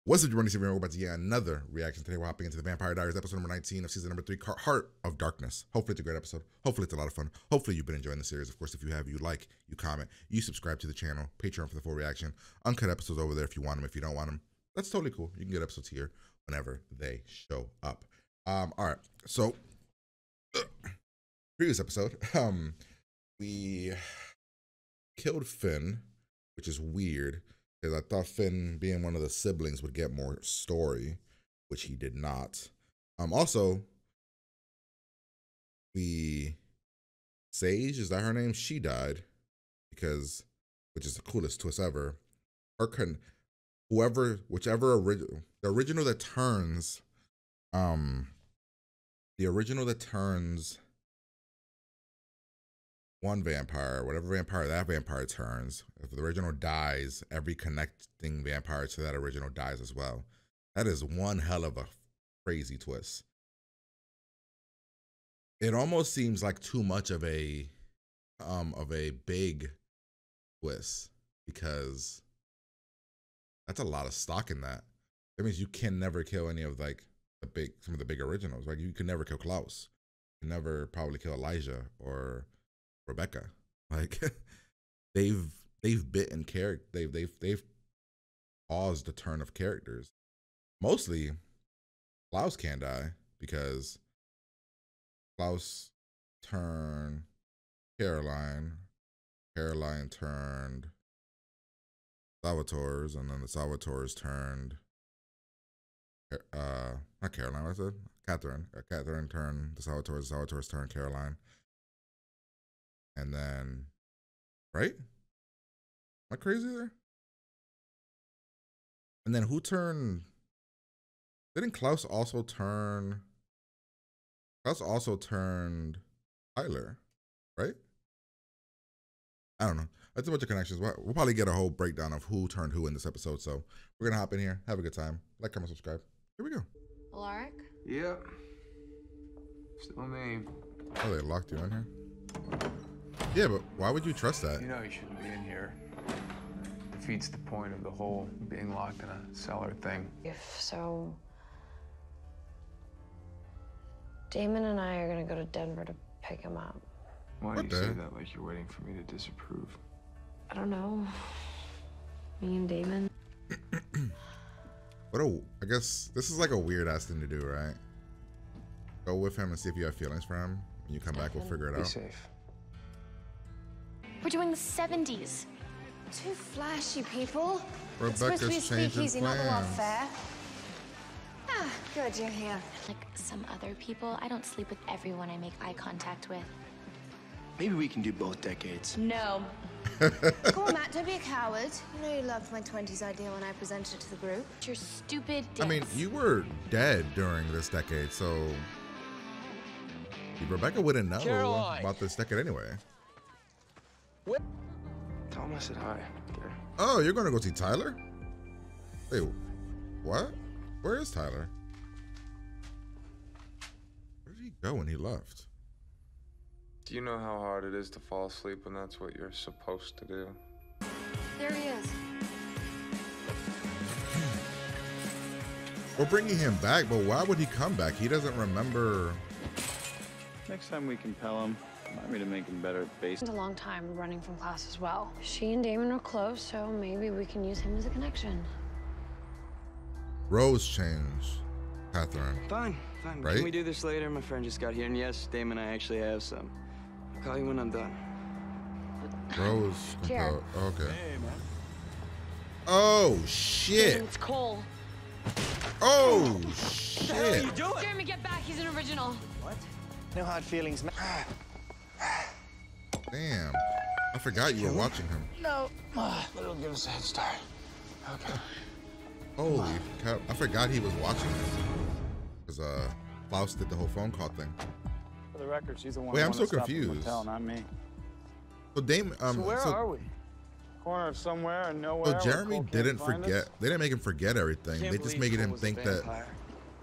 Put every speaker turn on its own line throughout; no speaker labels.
What's up, everybody? We're about to get another reaction. Today we're hopping into the Vampire Diaries episode number 19 of season number 3, Heart of Darkness. Hopefully it's a great episode. Hopefully it's a lot of fun. Hopefully you've been enjoying the series. Of course, if you have, you like, you comment, you subscribe to the channel, Patreon for the full reaction, uncut episodes over there if you want them. If you don't want them, that's totally cool. You can get episodes here whenever they show up. All right. So previous episode, we killed Finn, which is weird. Because I thought Finn, being one of the siblings, would get more story, which he did not. Also, the Sage, is that her name? She died because, which is the coolest twist ever. Whichever original that turns, one vampire, whatever vampire that vampire turns, if the original dies, every connecting vampire to that original dies as well. That is one hell of a crazy twist. It almost seems like too much of a big twist, because that's a lot of stock in that. That means you can never kill any of some of the big originals. Like you can never kill Klaus. You can never probably kill Elijah or Rebecca. Like they've bitten character, they've paused the turn of characters. Mostly Klaus can't die because Klaus turned Caroline turned Salvatore's, and then the Salvatore's turned not Caroline, what I said? Catherine. Catherine turned the Salvatore's turned Caroline. And then, right? Am I crazy there? And then who turned? Didn't Klaus also turn? Klaus also turned Tyler, right? I don't know. That's a bunch of connections. We'll probably get a whole breakdown of who turned who in this episode. So we're gonna hop in here, have a good time. Like, comment, subscribe. Here we go.
Alaric?
Yeah. Still me.
Oh, they locked you in here? Yeah, but why would you trust that?
You know you shouldn't be in here. Defeats the point of the whole being locked in a cellar thing.
If so, Damon and I are gonna go to Denver to pick him up.
Why do you say that like you're waiting for me to disapprove?
I don't know. Me and Damon.
I guess this is like a weird ass thing to do, right? Go with him and see if you have feelings for him. When you come back, we'll figure it out.
Be safe.
We're doing the 70s.
Too flashy, people.
Rebecca's changing
not the world
plans.
fair. Ah, good you're here.
Like some other people, I don't sleep with everyone I make eye contact with.
Maybe we can do both decades.
No.
Come on, Matt, don't be a coward. You know you loved my 20s idea when I presented it to the group.
Your stupid dicks.
I mean, you were dead during this decade, so Rebecca wouldn't know about this decade anyway.
Tell him I said hi. There.
Oh, you're gonna go see Tyler? Wait, what? Where is Tyler? Where did he go when he left?
Do you know how hard it is to fall asleep when that's what you're supposed to do?
There he is.
We're bringing him back, but why would he come back? He doesn't remember.
Next time we compel him, remind me to make him better at base.
It's a long time running from Klaus as well. She and Damon are close, so maybe we can use him as a connection.
Rose changed Catherine.
Fine.
Right?
Can we do this later? My friend just got here, and yes, Damon and I actually have some. I'll call you when I'm done.
Rose.
Jared.
Okay.
Hey, man.
Oh shit.
It's Cole.
Oh
What
shit.
the hell are you doing?
Jeremy, get back. He's an original.
What? No hard feelings, man.
Damn. I forgot you were watching him.
No. But it'll give us a head start. Okay.
Holy cow. I forgot he was watching him. Because Klaus did the whole phone call thing.
For the record, she's the one.
Wait,
who
I'm
wanted
so
to stop the
confused.
Motel, not me.
So Damon,
So where are we? Corner of somewhere and nowhere.
so
where
Jeremy
Cole can't
didn't
find
forget.
us?
They didn't make him forget everything.
Can't
They just
believe
made him
Cole was a
think that
vampire.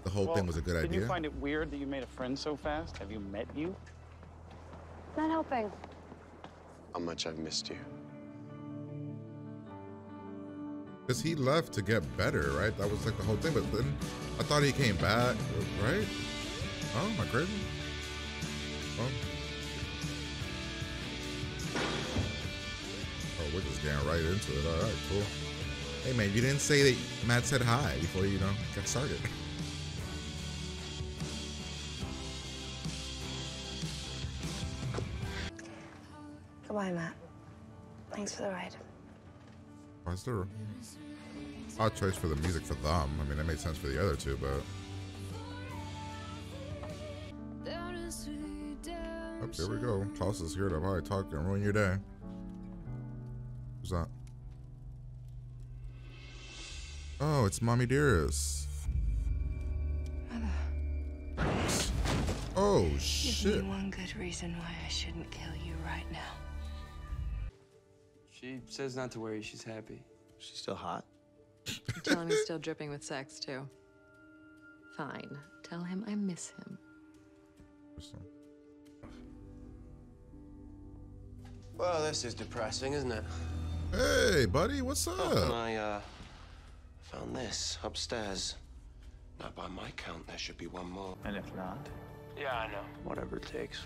the whole thing was a good
Didn't
idea.
you find it weird that you made a friend so fast? Have you met you?
Not helping.
How much I've missed you.
Because he left to get better, right? That was like the whole thing. But then I thought he came back, right? Oh, am I crazy? Oh. Oh, we're just getting right into it. All right, cool. Hey, man, you didn't say that Matt said hi before you know, got started.
Goodbye, Matt. Thanks for the ride.
Why's there odd choice for the music for them? I mean, that made sense for the other two, but. Oh, here we go. Klaus is here to probably talk and ruin your day. Who's that? Oh, it's Mommy Dearest. Oh, shit.
Give me one good reason why I shouldn't kill you right now.
She says not to worry. She's happy.
She's still hot.
Tell him he's still dripping with sex, too. Fine. Tell him I miss him.
Well, this is depressing, isn't it?
Hey, buddy, what's up?
I found this upstairs. Now, by my count, there should be one more.
And if not?
Yeah, I know. Whatever it takes.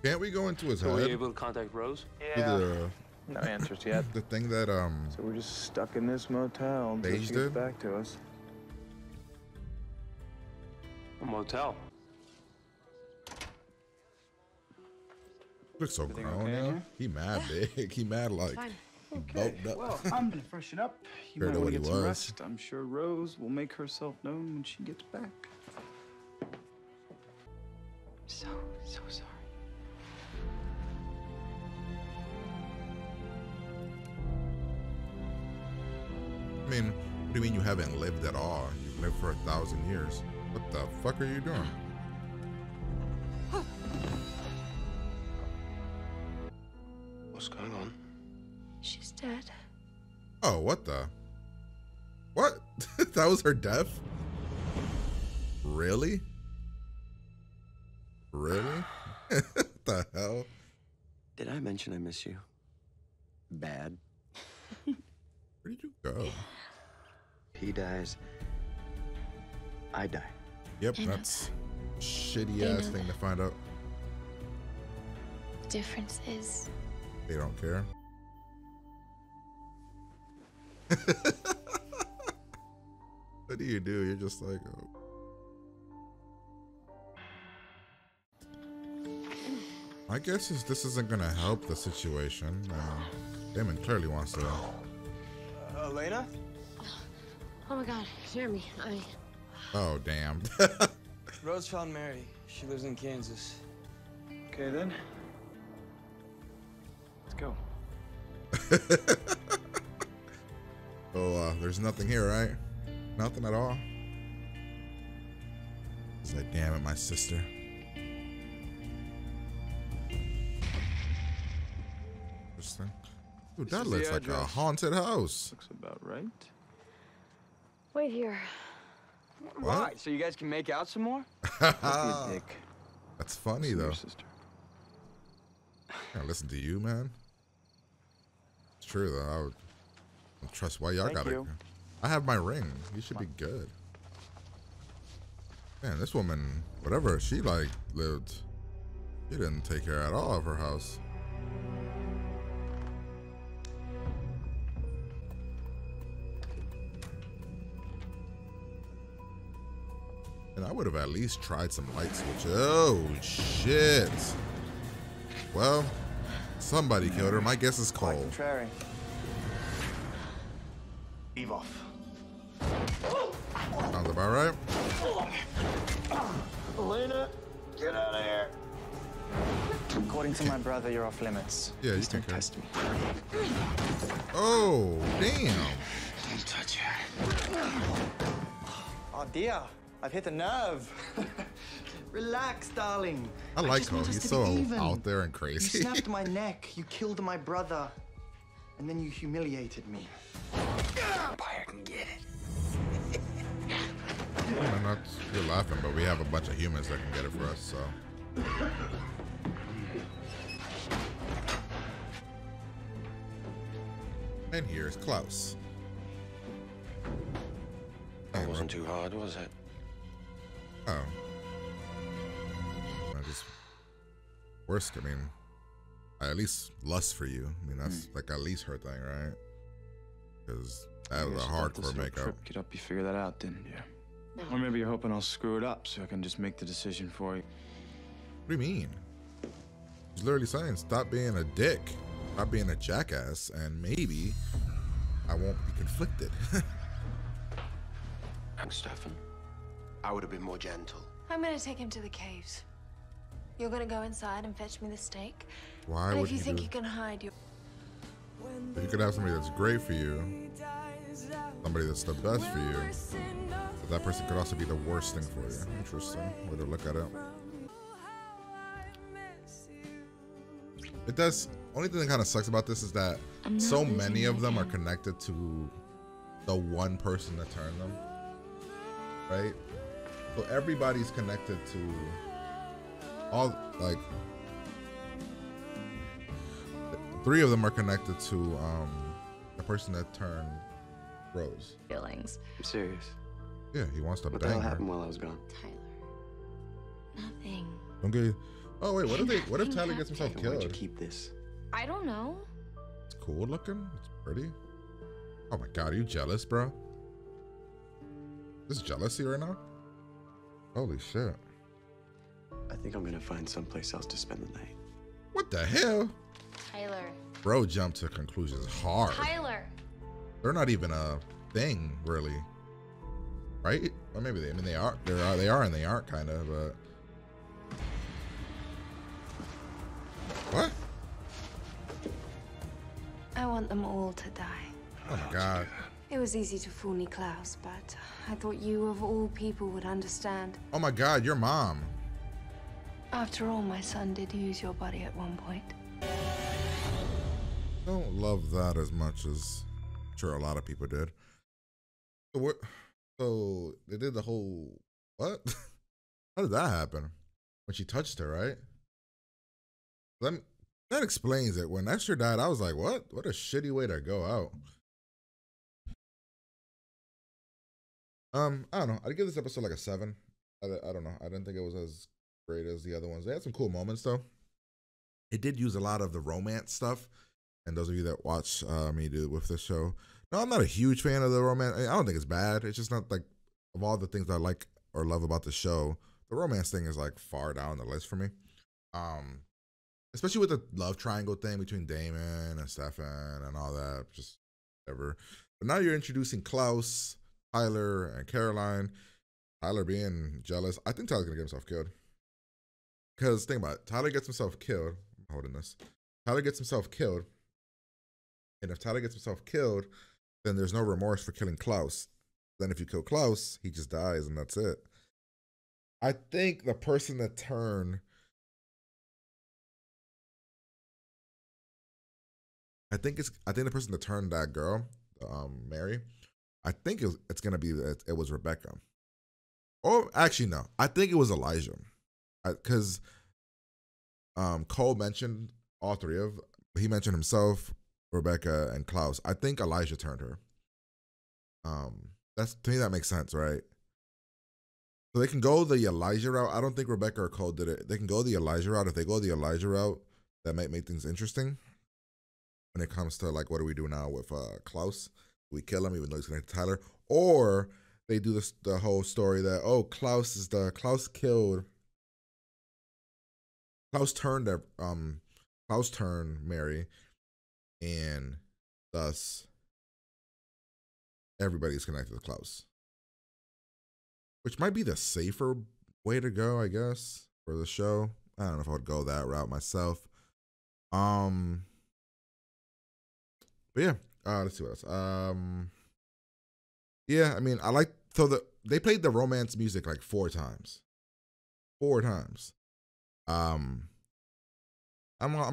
Can't we go into his
So
head?
were you able to contact Rose?
Yeah.
No answers yet.
The thing that,
So we're just stuck in this motel until she
Beige
gets
did?
back to us.
A motel.
looks so
Everything
grown
okay
now.
here?
He mad big. He mad like bulked up.
Well, I'm gonna freshen up. You
Compared
might
to
want
what
to
he
get some
was.
rest. I'm sure Rose will make herself known when she gets back.
So sorry.
I mean, what do you mean you haven't lived at all? You've lived for 1,000 years. What the fuck are you doing?
What's going on?
She's dead.
Oh, what the? What? That was her death? Really? Really? What the hell?
Did I mention I miss you? Bad.
Where did you go?
He dies. I die.
Yep,
I know
that's shitty
I
ass
know
thing to find out.
The difference is
They don't care. What do? You're just like, oh. I guess this isn't gonna help the situation. Damon clearly wants to.
Elena?
oh my god, Jeremy,
Oh, damn.
Rose found Mary. She lives in Kansas.
Okay then. Let's go.
Oh, there's nothing here, right? Nothing at all. He's like, damn it, my sister. Interesting. Dude, that
This is
looks
the
like a
address.
haunted house.
Looks about right.
wait here.
Why? So you guys can make out some more?
Don't be a dick.
That's funny,
Listen to
though.
your sister.
Can't listen to you, man. It's true, though. I would don't trust why y'all
Thank
got it.
you.
I have my ring. You should be good. Man, this woman, whatever she like lived, she didn't take care at all of her house. And I would have at least tried some light switch. Oh shit. Well, somebody killed her. My guess is Cole.
Contrary. Leave off.
Sounds about right.
Elena, get out of here.
According to my brother, you're off limits.
Yeah, you
Please
can
don't
care.
test me.
Oh, damn.
Don't touch her.
Oh dear, I've hit a nerve. Relax, darling.
I like
just
Cole.
want us
He's
to
so
be even.
out there and
You
crazy.
snapped my neck, you killed my brother, and then you humiliated me.
Vampire can get it.
I'm not, you're laughing, but we have a bunch of humans that can get it for us, so. And here's Klaus.
That wasn't too hard, was it?
Oh. I just worst. I mean, I at least lust for you. I mean, that's like at least her thing, right? Because that was a hardcore makeup.
Get up, you figured that out, didn't you? Or maybe you're hoping I'll screw it up so I can just make the decision for you.
What do you mean? He's literally saying, stop being a dick, stop being a jackass, and maybe I won't be conflicted.
Thanks, Stefan. I would have been more gentle.
I'm gonna take him to the caves. You're gonna go inside and fetch me the steak.
Why
and
would
if you
you
think
do?
you can hide your...
You could have somebody that's great for you, somebody that's the best for you, but that person could also be the worst thing for you. Interesting way to look at it. It does. Only thing that kind of sucks about this is that so many of them are connected to the one person that turned them, right? So everybody's connected to all, like, 3 of them are connected to the person that turned Rose.
Feelings.
I'm serious.
Yeah, he wants to
What the
bang
hell
her.
happened while I was gone?
Tyler. Nothing.
Don't get. Oh wait, what if Tyler gets himself
Why'd you
killed?
keep this?
I don't know.
It's cool looking. It's pretty. Oh my god, are you jealous, bro? This jealousy right now? Holy shit.
I think I'm gonna find someplace else to spend the night.
What the hell?
Tyler.
Bro jumped to conclusions hard.
Tyler.
They're not even a thing, really. Right? Or maybe they are and they aren't kind of, but what?
I want them all to die.
Oh my god.
It was easy to fool me, Klaus, but I thought you of all people would understand.
Oh my god, your mom.
After all, my son did use your body at one point.
Don't love that as much as I'm sure a lot of people did. So what? So they did the whole what? How did that happen? When she touched her, right? That explains it. When Esther died, I was like, what? What a shitty way to go out. I don't know. I'd give this episode like a 7. I don't know. I didn't think it was as great as the other ones. They had some cool moments though. It did use a lot of the romance stuff. And those of you that watch me do with this show, no, I'm not a huge fan of the romance. I don't think it's bad. It's just not like, of all the things I like or love about the show, the romance thing is like far down the list for me. Especially with the love triangle thing between Damon and Stefan and all that, just whatever. But now you're introducing Klaus, Tyler, and Caroline. Tyler being jealous. I think Tyler's gonna get himself killed. Because think about it, Tyler gets himself killed. I'm holding this. Tyler gets himself killed. And if Tyler gets himself killed, then there's no remorse for killing Klaus. Then if you kill Klaus, he just dies and that's it. I think the person that turned, I think the person that turned that girl, Mary, I think it's gonna be that it was Rebecca. Or actually no, I think it was Elijah, because Cole mentioned all 3 of. He mentioned himself, Rebecca, and Klaus. I think Elijah turned her. That's, to me, that makes sense, right? So they can go the Elijah route. I don't think Rebecca or Cole did it. They can go the Elijah route. If they go the Elijah route, that might make things interesting. When it comes to like, what do we do now with Klaus? Do we kill him even though he's connected to Tyler? Or they do this, the whole story that, oh, Klaus turned Mary, and thus everybody's connected to Klaus, which might be the safer way to go, I guess, for the show. I don't know if I would go that route myself. But yeah, let's see what else. Yeah, I mean, they played the romance music like 4 times. 4 times. I'm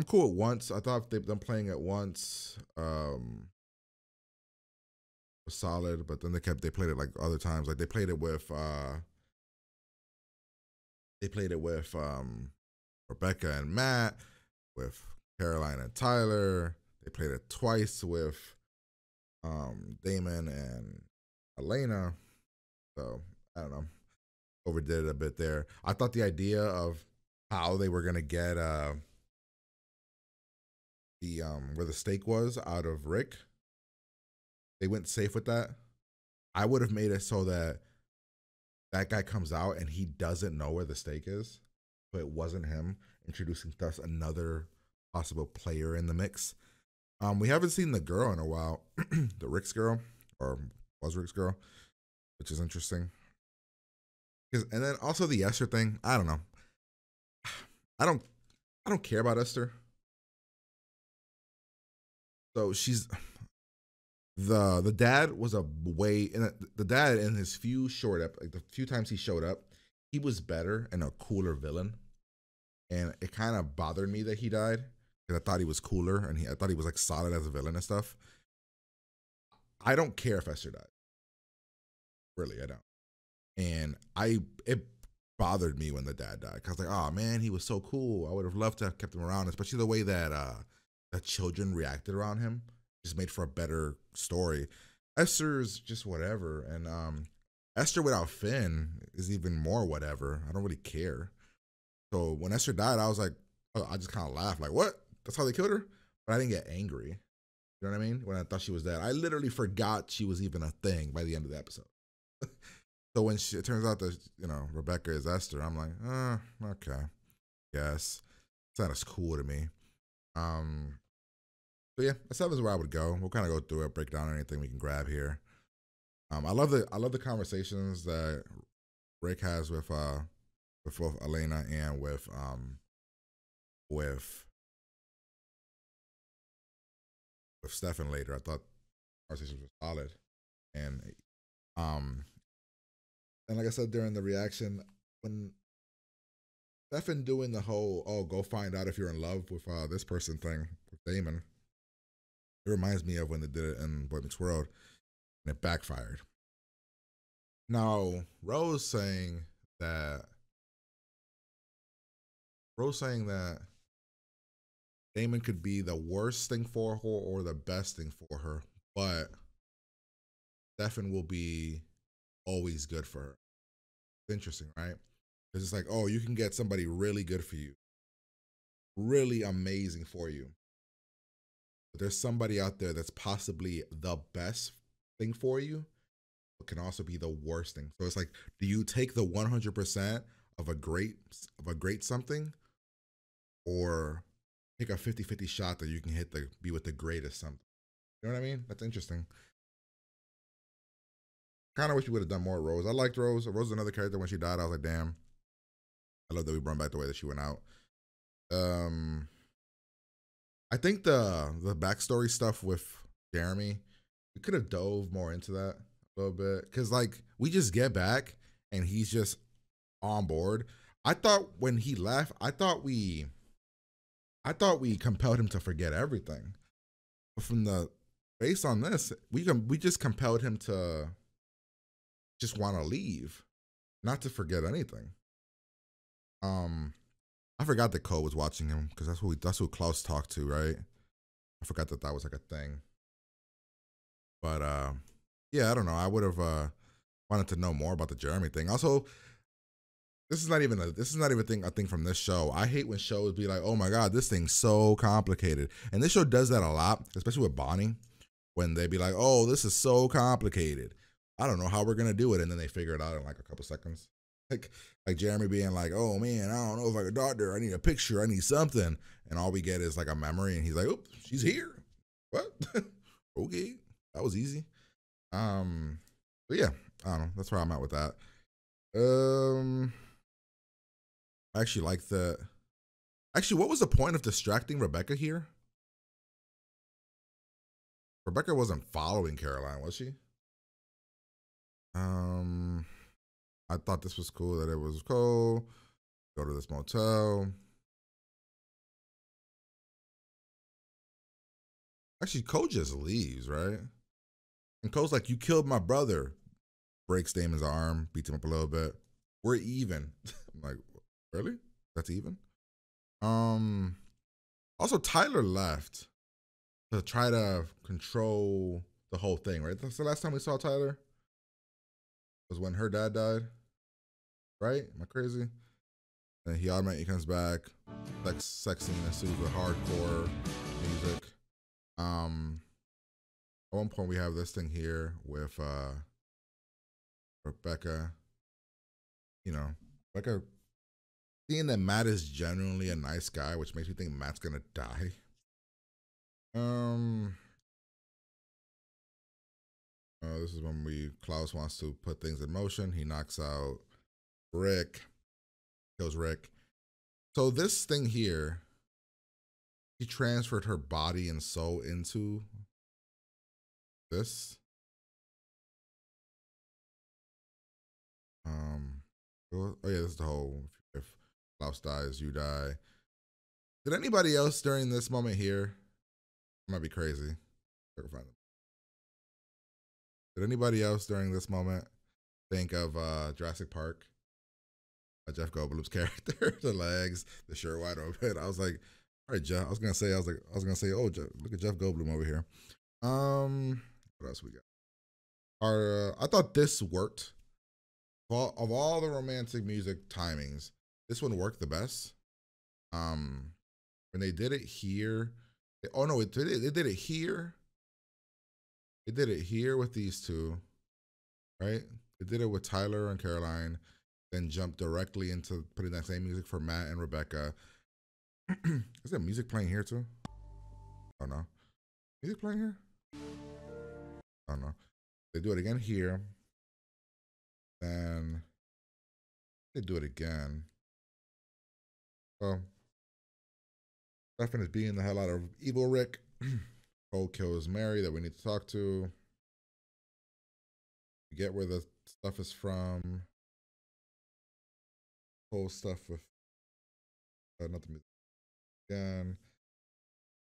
cool at once. I thought them playing it once was solid, but then they played it like other times. Like they played it with Rebecca and Matt, with Caroline and Tyler. They played it twice with Damon and Elena. So I don't know, overdid it a bit there. I thought the idea of how they were gonna get the where the stake was out of Rick, they went safe with that. I would have made it so that that guy comes out and he doesn't know where the stake is, but it wasn't him, introducing thus another possible player in the mix. We haven't seen the girl in a while, the Rick's girl, or was Rick's girl, which is interesting. And then also the Esther thing. I don't know. I don't care about Esther. So she's the dad was a way, and the dad in his few like the few times he showed up, he was better and a cooler villain, and it kind of bothered me that he died because I thought he was cooler and I thought he was like solid as a villain and stuff. I don't care if Esther died, really, I don't. And it bothered me when the dad died because I was like, oh man, he was so cool. I would have loved to have kept him around, especially the way that the children reacted around him. Just made for a better story. Esther's just whatever, and Esther without Finn is even more whatever. I don't really care. So when Esther died, I was like, I just kind of laughed, like, what? That's how they killed her? But I didn't get angry. You know what I mean? When I thought she was dead, I literally forgot she was even a thing by the end of the episode. So when it turns out that, you know, Rebecca is Esther, I'm like, okay, yes, it's not as cool to me. So yeah, a 7 is where I would go. We'll kind of go through it, break down anything we can grab here. I love the conversations that Rick has with both Elena and with Stefan later. I thought the conversations were solid, and like I said during the reaction, when Stefan doing the whole go find out if you're in love with this person thing with Damon. It reminds me of when they did it in Boy Meets World, and it backfired. Now, Rose saying that Damon could be the worst thing for her or the best thing for her, but Stefan will be always good for her. It's interesting, right? Because it's like, oh, you can get somebody really good for you, really amazing for you. But there's somebody out there that's possibly the best thing for you, but can also be the worst thing. So it's like, do you take the 100% of a great something, or take a 50-50 shot that you can be with the greatest something? You know what I mean? That's interesting. Kind of wish we would have done more Rose. I liked Rose. Rose is another character. When she died, I was like, damn. I love that we brought back the way that she went out. I think the backstory stuff with Jeremy, we could have dove more into that a little bit. Cause like we just get back and he's just on board. I thought when he left, I thought we compelled him to forget everything. But based on this, we just compelled him to just want to leave, not to forget anything. I forgot that Cole was watching him because that's who Klaus talked to, right? I forgot that was like a thing. But yeah, I don't know. I would have wanted to know more about the Jeremy thing. Also, this is not even a thing from this show. I hate when shows be like, "Oh my God, this thing's so complicated," and this show does that a lot, especially with Bonnie, when they be like, "Oh, this is so complicated. I don't know how we're gonna do it," and then they figure it out in like a couple seconds. Like Jeremy being like, "Oh man, I don't know if I could doctor. I need a picture. I need something," and all we get is like a memory, and he's like, "Oh, she's here. What? Okay, that was easy." But yeah, I don't know. That's where I'm at with that. I actually like the. Actually, what was the point of distracting Rebecca here? Rebecca wasn't following Caroline, was she? I thought this was cool that it was Cole. Go to this motel. Actually, Cole just leaves, right? And Cole's like, "You killed my brother." Breaks Damon's arm, beats him up a little bit. We're even. I'm like, really? That's even? Also, Tyler left to try to control the whole thing, right? That's the last time we saw Tyler. was when her dad died, right? Am I crazy? And he automatically comes back. Sex scene ensues with hardcore music. At one point we have this thing here with Rebecca. You know, Rebecca seeing that Matt is genuinely a nice guy, which makes me think Matt's gonna die. This is when Klaus wants to put things in motion. He knocks out Rick, kills Rick. So this thing here, he transferred her body and soul into this. Oh yeah, this is the whole, if Klaus dies, you die. Did anybody else during this moment here, I might be crazy, did anybody else during this moment think of Jurassic Park? Jeff Goldblum's character, the legs, the shirt wide open. I was like, all right, Jeff. I was gonna say, oh, Jeff, look at Jeff Goldblum over here. What else we got? I thought this worked. Of all the romantic music timings, this one worked the best. When they did it here, they did it here. They did it here with these two, right? They did it with Tyler and Caroline, then jumped directly into putting that same music for Matt and Rebecca. Is there music playing here too? Oh no. Music playing here? I don't know. They do it again here. Then they do it again. Well, Stefan is beating the hell out of evil Rick. Cole kills Mary that we need to talk to. We get where the stuff is from. Whole stuff with not the music again.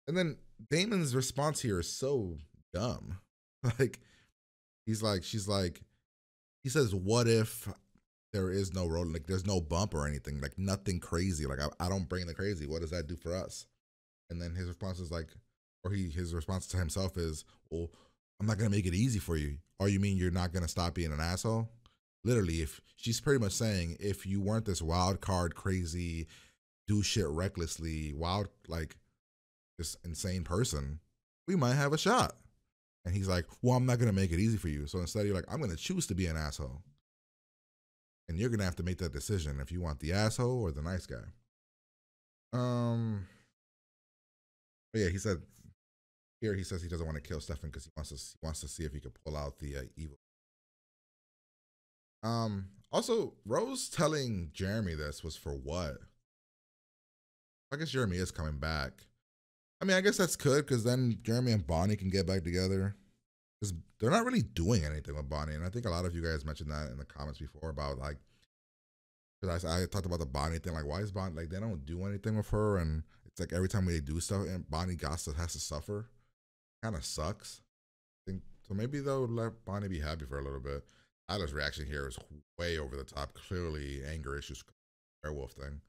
And then Damon's response here is so dumb. Like, she's like, he says, what if there is no road, like there's no bump or anything, like nothing crazy. Like I don't bring the crazy. What does that do for us? And then his response is like, his response to himself is, well, I'm not gonna make it easy for you. Or you mean you're not gonna stop being an asshole? Literally, if she's pretty much saying, if you weren't this wild card, crazy, do shit recklessly, wild, like this insane person, we might have a shot. And he's like, well, I'm not going to make it easy for you. So instead, you're like, I'm going to choose to be an asshole. And you're going to have to make that decision if you want the asshole or the nice guy. But yeah, he said, here he says he doesn't want to kill Stefan because he wants to see if he can pull out the evil. Also, Rose telling Jeremy this was for what? I guess Jeremy is coming back. I mean, I guess that's good because then Jeremy and Bonnie can get back together. Because they're not really doing anything with Bonnie. And I think a lot of you guys mentioned that in the comments before about like, because I talked about the Bonnie thing. Like, why is Bonnie, like, they don't do anything with her. And it's like every time they do stuff, and Bonnie has to suffer. Kind of sucks. I think, so maybe they'll let Bonnie be happy for a little bit. Tyler's reaction here is way over the top. Clearly anger issues, werewolf thing.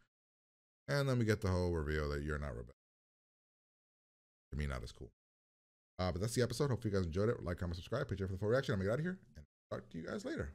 And then we get the whole reveal that you're not Rebecca. To me, not as cool. But that's the episode. Hope you guys enjoyed it. Like, comment, subscribe. Picture for the full reaction. I'm going to get out of here and talk to you guys later.